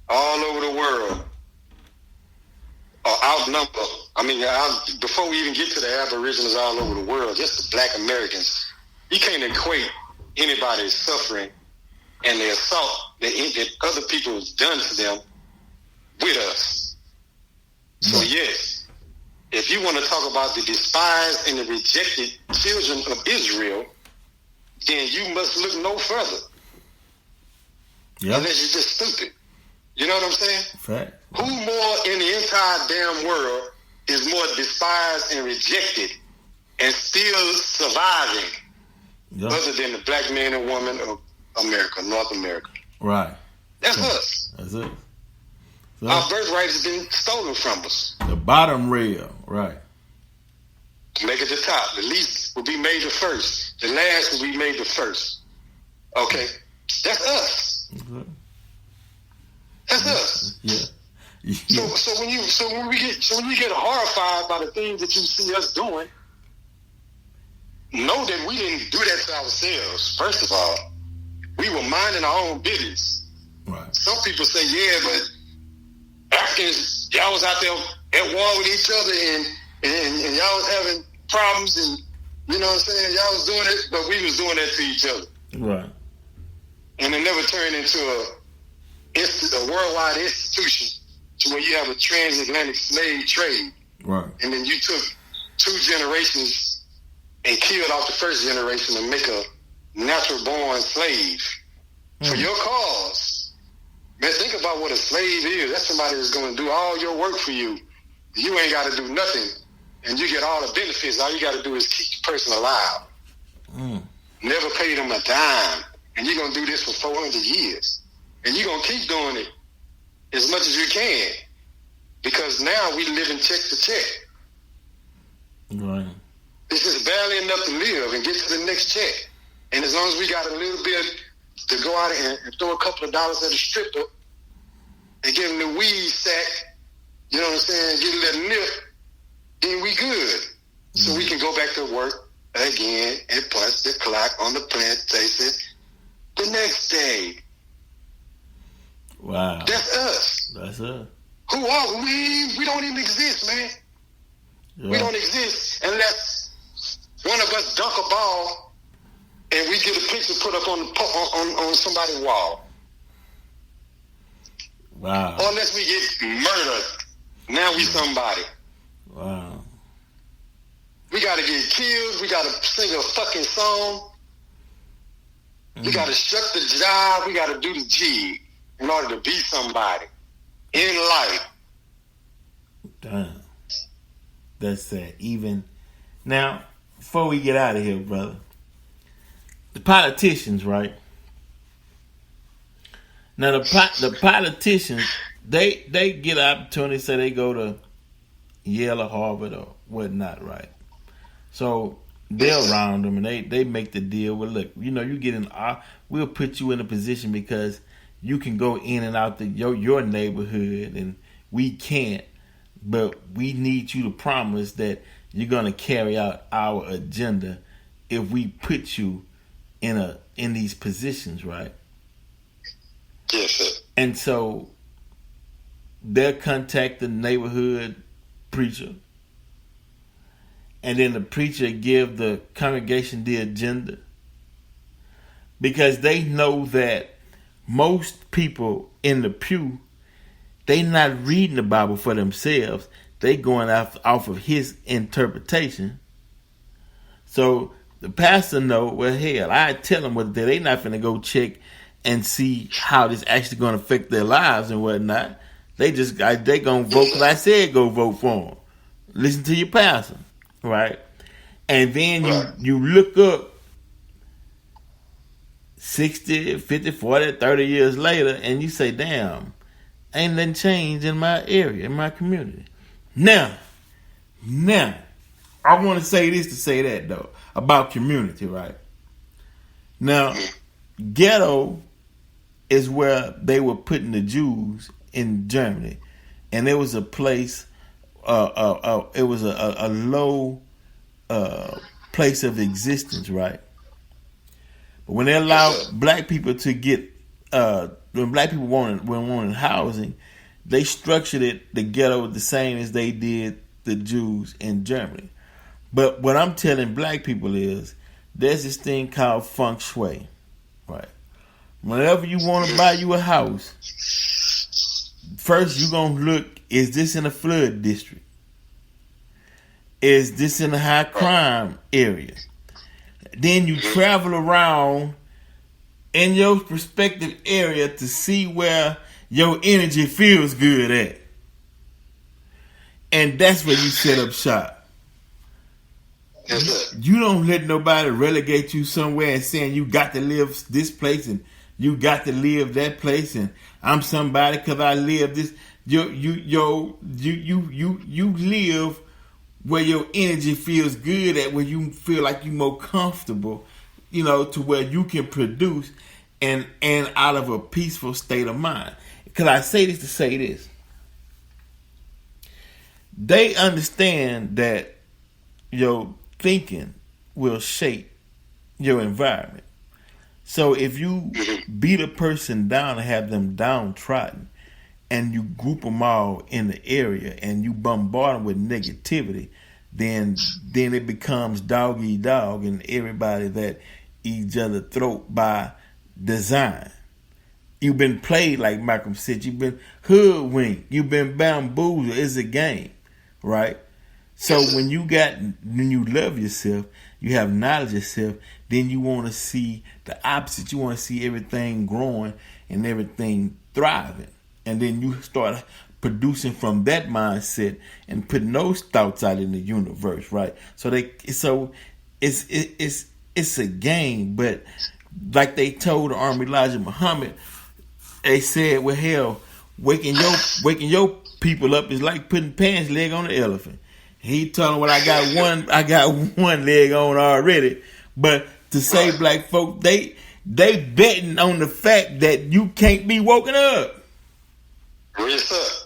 all over the world are outnumbered. I mean, before we even get to the Aboriginals all over the world, just the black Americans, you can't equate anybody's suffering and the assault that other people have done to them with us. So yes, if you want to talk about the despised and the rejected children of Israel, then you must look no further. Yep. Unless you're just stupid. You know what I'm saying? Fact. Who more in the entire damn world is more despised and rejected and still surviving other than the black man and woman of America, North America? Right. That's us. That's it. So, our birthright has been stolen from us. The bottom rail, right. Make it the top. The least will be made the first. The last will be made the first. Okay? That's us. Okay. That's us. Yeah. So when you get horrified by the things that you see us doing, know that we didn't do that to ourselves. First of all, we were minding our own business. Right. Some people say, yeah, but Africans, y'all was out there at war with each other and y'all was having problems, and you know what I'm saying, y'all was doing it, but we was doing that to each other. Right. and it never turned into a worldwide institution to where you have a transatlantic slave trade. Right. And then you took 2 generations and killed off the first generation to make a natural born slave for your cause. Man, think about what a slave is. That's somebody that's going to do all your work for you. You ain't got to do nothing, and you get all the benefits. All you got to do is keep the person alive. Never pay them a dime. And you're going to do this for 400 years. And you're going to keep doing it as much as you can. Because now we live in check to check. Right. It's just barely enough to live and get to the next check. And as long as we got a little bit to go out and throw a couple of dollars at a stripper and give them the weed sack, you know what I'm saying, get a little nip, then we good. So we can go back to work again and punch the clock on the plantation the next day. Wow. That's us. That's us. Who are we? We don't even exist, man. Yeah. We don't exist unless one of us dunk a ball and we get a picture put up on somebody's wall. Wow. Or unless we get murdered. Now we somebody. Wow. We got to get killed. We got to sing a fucking song. We got to shut the job. We got to do the G in order to be somebody in life. Damn. That's sad. Even now, before we get out of here, brother, the politicians, right? Now the politicians, they get an opportunity, say they go to Yale or Harvard or whatnot, right? So they're around them and they make the deal. Well, look, you know, you get in, we'll put you in a position because you can go in and out your neighborhood and we can't, but we need you to promise that you're gonna carry out our agenda if we put you in these positions, right? Yes, sir. And so they'll contact the neighborhood preacher, and then the preacher give the congregation the agenda, because they know that most people in the pew, they not reading the Bible for themselves. They going off of his interpretation. So the pastor know, well, hell, I tell them what they not finna go check and see how this actually going to affect their lives and whatnot. They going to vote because I said go vote for them. Listen to your pastor, right? And then you look up 60, 50, 40, 30 years later and you say, damn, ain't nothing changed in my area, in my community. Now, I want to say this to say that, though, about community, right? Now, ghetto is where they were putting the Jews in Germany. And it was a place, it was a low place of existence, right? But when they allowed black people to get, when black people wanted housing, they structured it, the ghetto, the same as they did the Jews in Germany. But what I'm telling black people is, there's this thing called feng shui, right? Whenever you want to buy you a house, first you're going to look, is this in a flood district? Is this in a high crime area? Then you travel around in your respective area to see where your energy feels good at. And that's where you set up shop. You don't let nobody relegate you somewhere and saying you got to live this place and you got to live that place and I'm somebody because I live this. You live where your energy feels good at, where you feel like you're more comfortable, you know, to where you can produce and out of a peaceful state of mind. Because I say this to say this. They understand that your thinking will shape your environment. So if you beat a person down and have them downtrodden and you group them all in the area and you bombard them with negativity, then it becomes dog eat dog and everybody that each other throat by design. You've been played, like Malcolm said. You've been hoodwinked. You've been bamboozled. It's a game, right? So when you love yourself, you have knowledge of yourself, then you want to see the opposite. You want to see everything growing and everything thriving. And then you start producing from that mindset and putting those thoughts out in the universe, right? So it's a game, but like they told the army Elijah Muhammad, they said, well, hell, waking your people up is like putting pants leg on an elephant. He told them, well, I got one leg on already. But to say black folk, they betting on the fact that you can't be woken up. Yes, sir.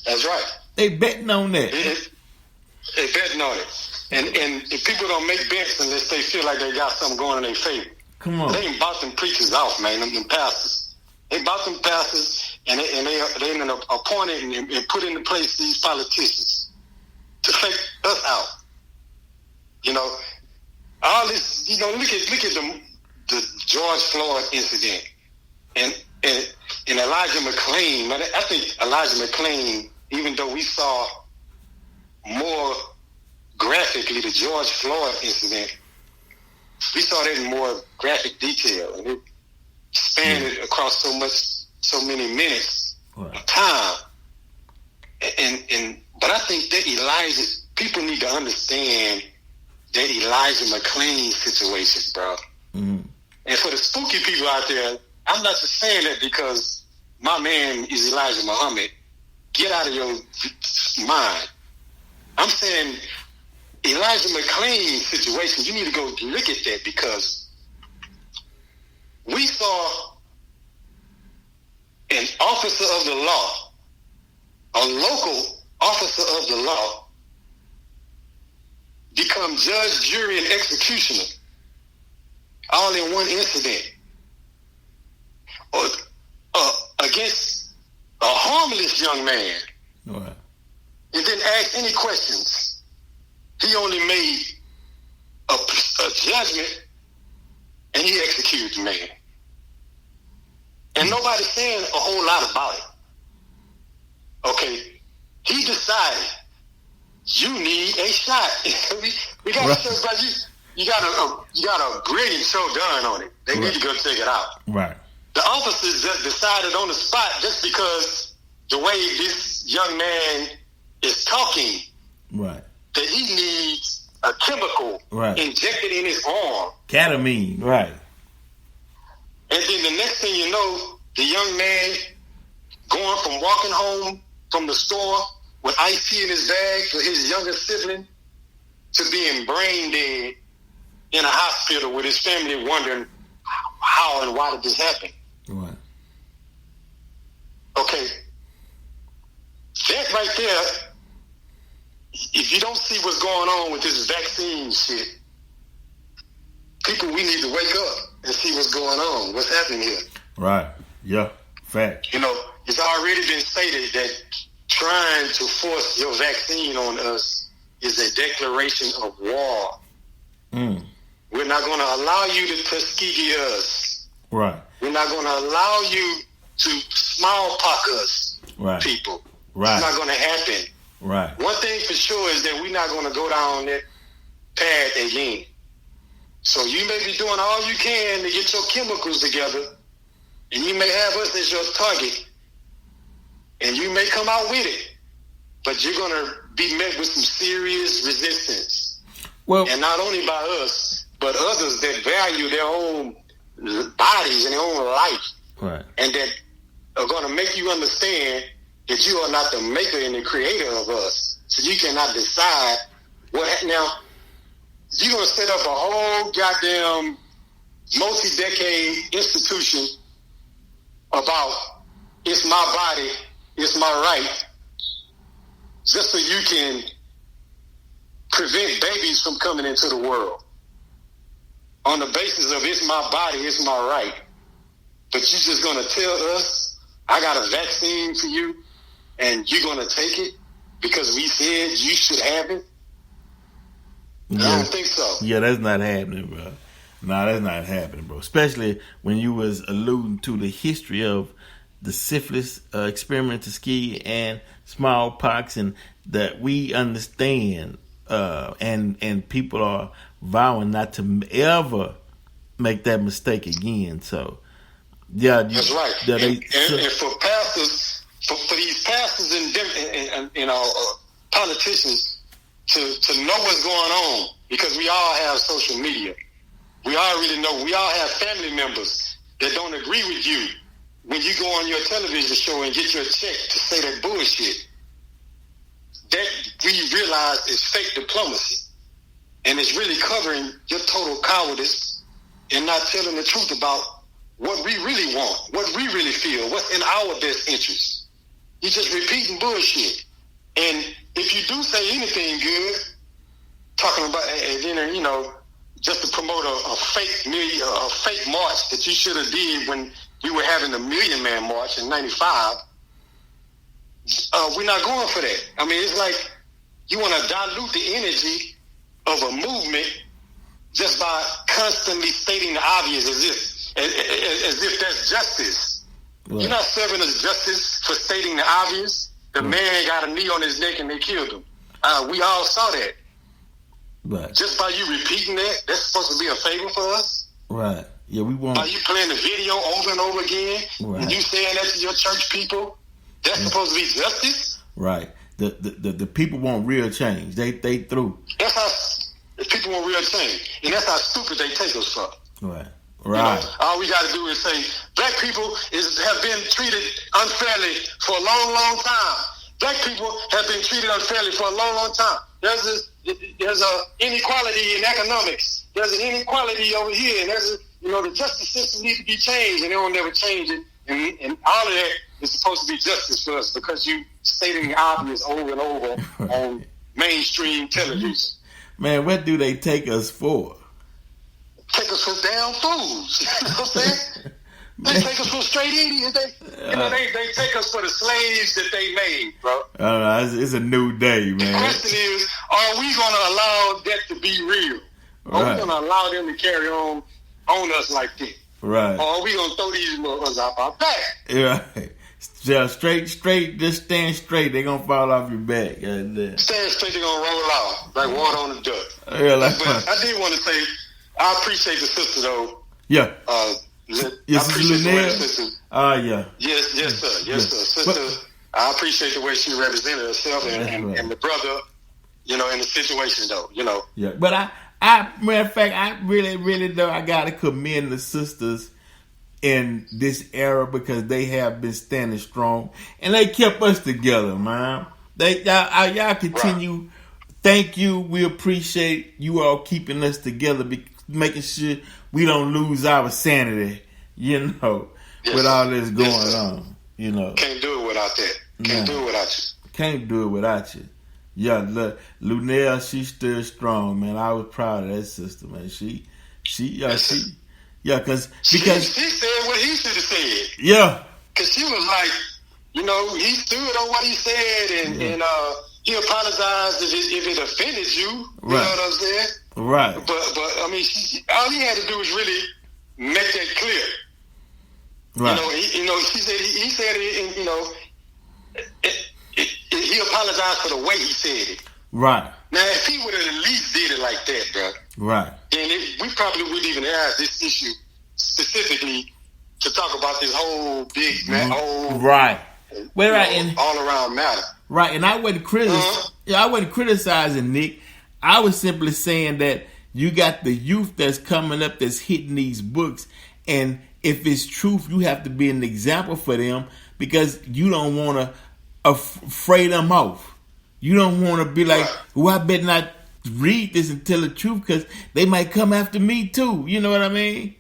That's right. They betting on that. They betting on it. And if people don't make bets unless they feel like they got something going in their favor. Come on. They ain't bought them preachers off, man, them pastors. They bought them pastors and they appointed and put into place these politicians to fake us out. You know, all this, you know, look at the George Floyd incident and Elijah McClain. I think Elijah McClain, even though we saw more graphically the George Floyd incident, we saw that in more graphic detail, and it spanned it across so many minutes of time. But I think that people need to understand that Elijah McClain situation, bro. Mm-hmm. And for the spooky people out there, I'm not just saying that because my man is Elijah Muhammad. Get out of your mind. I'm saying Elijah McClain's situation, you need to go look at that, because we saw an officer of the law, a local officer of the law, become judge, jury, and executioner all in one incident. Against a harmless young man. Right. And didn't ask any questions. He only made a judgment and he executed the man. And nobody's saying a whole lot about it. Okay. He decided you need a shot. we got to show, but you got a brilliant show done on it. They need to go check it out. Right. The officers just decided on the spot, just because the way this young man is talking, right, that he needs a chemical injected in his arm. Ketamine, right. And then the next thing you know, the young man going from walking home from the store with iced tea in his bag for his younger sibling to being brain dead in a hospital with his family wondering how and why did this happen. Right. Okay. That right there, if you don't see what's going on with this vaccine shit, people, we need to wake up and see what's going on, what's happening here. Right. Yeah. Fact. You know, it's already been stated that trying to force your vaccine on us is a declaration of war. Mm. We're not going to allow you to Tuskegee us. Right. We're not going to allow you to smallpox us, right, people. Right. It's not going to happen. Right. One thing for sure is that we're not going to go down that path again. So you may be doing all you can to get your chemicals together, and you may have us as your target, and you may come out with it, but you're going to be met with some serious resistance. Well, and not only by us, but others that value their own bodies and their own life, right, and that are going to make you understand that you are not the maker and the creator of us. So you cannot decide what. Now, you're going to set up a whole goddamn multi-decade institution about it's my body, it's my right, just so you can prevent babies from coming into the world on the basis of it's my body, it's my right. But you're just going to tell us, I got a vaccine for you, and you're going to take it because we said you should have it? Yeah. I don't think so. Yeah, that's not happening, bro. Nah, that's not happening, bro. Especially when you was alluding to the history of the syphilis, experimental ski, and smallpox, and that we understand, and people are vowing not to ever make that mistake again. So, yeah, that's right. And for pastors, for these pastors and politicians to know what's going on, because we all have social media. We already know. We all have family members that don't agree with you when you go on your television show and get your check to say that bullshit. That we realize is fake diplomacy, and it's really covering your total cowardice and not telling the truth about what we really want, what we really feel, what's in our best interest. You're just repeating bullshit. And if you do say anything good, talking about, and then, you know, just to promote a fake march that you should have did when we were having the Million Man March in '95, we're not going for that. I mean, it's like you want to dilute the energy of a movement just by constantly stating the obvious as if that's justice. Right. You're not serving us justice for stating the obvious. The man got a knee on his neck and they killed him. We all saw that. Right. Just by you repeating that, that's supposed to be a favor for us? Right. Yeah, we want. By you playing the video over and over again, right, and you saying that to your church people, that's supposed to be justice? Right. The people want real change. They through. That's how people want real change. And that's how stupid they take us for. Right. Right. You know, all we got to do is say, black people have been treated unfairly for a long, long time. Black people have been treated unfairly for a long, long time. There's a inequality in economics. There's an inequality over here, and the justice system needs to be changed, and they will never change it. And all of that is supposed to be justice for us because you stating the obvious over and over on mainstream television. Man, what do they take us for? Take us for damn fools. You know what I'm saying? They take us for straight idiots. They take us for the slaves that they made, bro. It's a new day, man. The question is, are we going to allow that to be real? Are we going to allow them to carry on us like this? Right. Or are we going to throw these motherfuckers off our back? Right. Yeah, straight, just stand straight. They're going to fall off your back. Stand straight, they're going to roll off like water on the duck. Yeah, but I did want to say, I appreciate the sister, though. Yeah. Yes, Luenell. Yeah. Yes, sir. Sister, I appreciate the way she represented herself and the brother, in the situation, though, Yeah, but I matter of fact, I really though, I got to commend the sisters in this era because they have been standing strong and they kept us together, man. Y'all continue. Right. Thank you. We appreciate you all keeping us together, making sure we don't lose our sanity, with all this going on, Can't do it without that. Can't do it without you. Can't do it without you. Yeah, look, Luenell, she stood strong, man. I was proud of that sister, man. Because she said what he should have said. Yeah. Because she was like, he stood on what he said, and he apologized if it offended you. You know what I'm saying? Right. But I mean, all he had to do was really make that clear. Right. He said he apologized for the way he said it. Right. Now, if he would have at least did it like that, bro. Right. Then we probably wouldn't even have this issue specifically to talk about this whole big right. Well, right, and all around matter. Right, and I wasn't criticizing Nick. I was simply saying that you got the youth that's coming up that's hitting these books, and if it's truth, you have to be an example for them because you don't want to fray them off. You don't want to be like, well, I better not read this and tell the truth because they might come after me too. You know what I mean?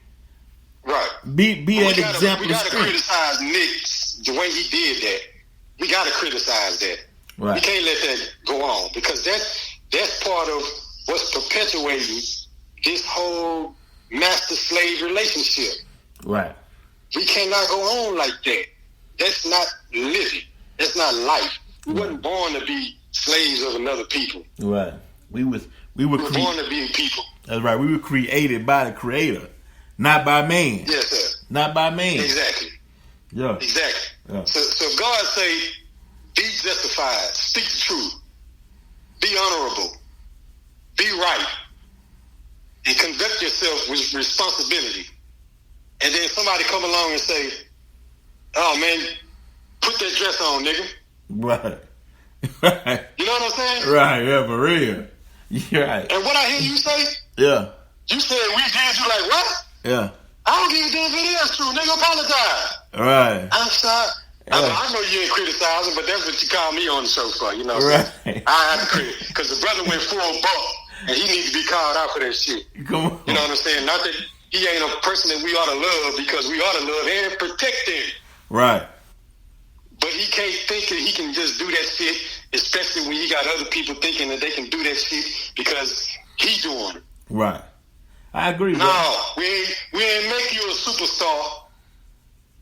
Right. Be that example. We got to criticize Nick the way he did that. We got to criticize that. Right. We can't let that go on because that's part of what's perpetuating this whole master-slave relationship. Right. We cannot go on like that. That's not living. That's not life. We wasn't born to be slaves of another people. Right. We were born to be people. That's right. We were created by the Creator, not by man. Yes, sir. Not by man. Exactly. Yeah. Exactly. Yeah. So God say, be justified, speak the truth, be honorable, be right, and conduct yourself with responsibility. And then somebody come along and say, oh man, put that dress on, nigga. Right. Right. You know what I'm saying? Right, yeah, for real. You're right. And what I hear you say, yeah. You said we did, you like, what? Yeah. I don't give a damn if it is true, nigga, apologize. Right. I'm sorry. Yeah. I know you ain't criticizing, but that's what you call me on the show for, you know what I'm saying? I have to credit, because the brother went full buck, and he needs to be called out for that shit. Come on. You know what I'm saying? Not that he ain't a person that we ought to love, because we ought to love and protect him. Right. But he can't think that he can just do that shit, especially when he got other people thinking that they can do that shit because he doing it. Right. I agree. No, we ain't make you a superstar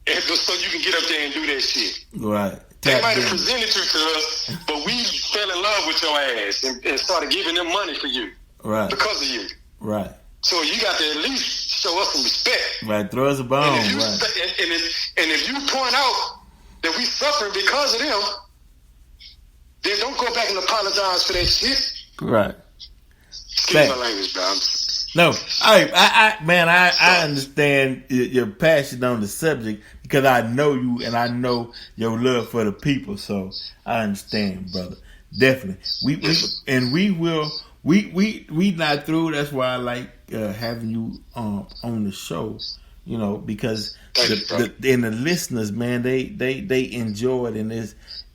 so you can get up there and do that shit. Right. They might have presented you to us, but we fell in love with your ass and started giving them money for you. Right. Because of you. Right. So you got to at least show us some respect. Right. Throw us a bone. And if you, right. and if you point out that we suffering because of them, then don't go back and apologize for that shit. Right. Excuse my language, bro. No, I understand your passion on the subject because I know you and I know your love for the people. So I understand, brother. Definitely. We not through. That's why I like having you on the show. You know, because the listeners, man, they enjoy it and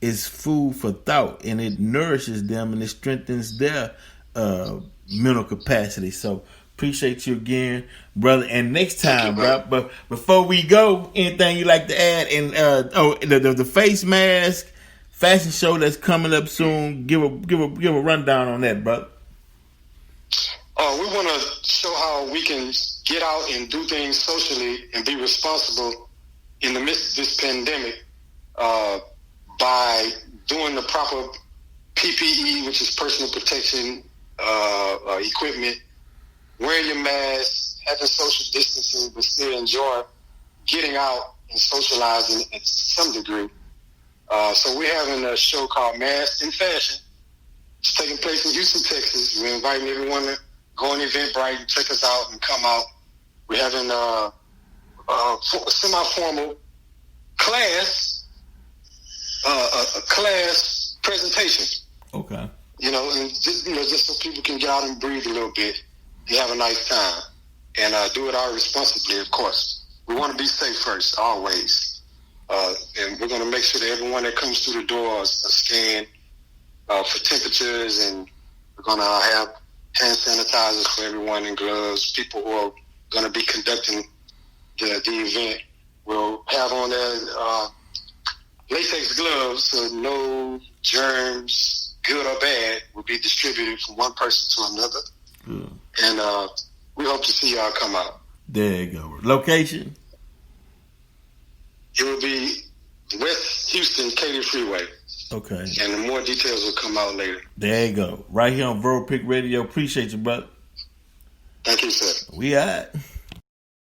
it's food for thought and it nourishes them and it strengthens their mental capacity. So appreciate you again, brother. And next time, bro. But before we go, anything you like to add? And the face mask fashion show that's coming up soon. Give a rundown on that, brother. We want to show how we can get out and do things socially and be responsible in the midst of this pandemic by doing the proper PPE, which is personal protection equipment, wearing your mask, having social distancing, but still enjoy getting out and socializing at some degree. So we're having a show called Mask in Fashion. It's taking place in Houston, Texas. We're inviting everyone to go on Eventbrite and check us out and come out. We're having a semi-formal class, a class presentation. Okay. You know, and just so people can get out and breathe a little bit and have a nice time. And do it all responsibly, of course. We want to be safe first, always. And we're going to make sure that everyone that comes through the doors are scanned for temperatures, and we're going to have hand sanitizers for everyone and gloves. People who are going to be conducting the event will have on their latex gloves, so no germs, good or bad, will be distributed from one person to another. Mm. And we hope to see y'all come out. There you go. Location? It will be West Houston, Katy Freeway. Okay. And the more details will come out later. There you go. Right here on Verbal Pick Radio. Appreciate you, brother. Thank you, sir. We out.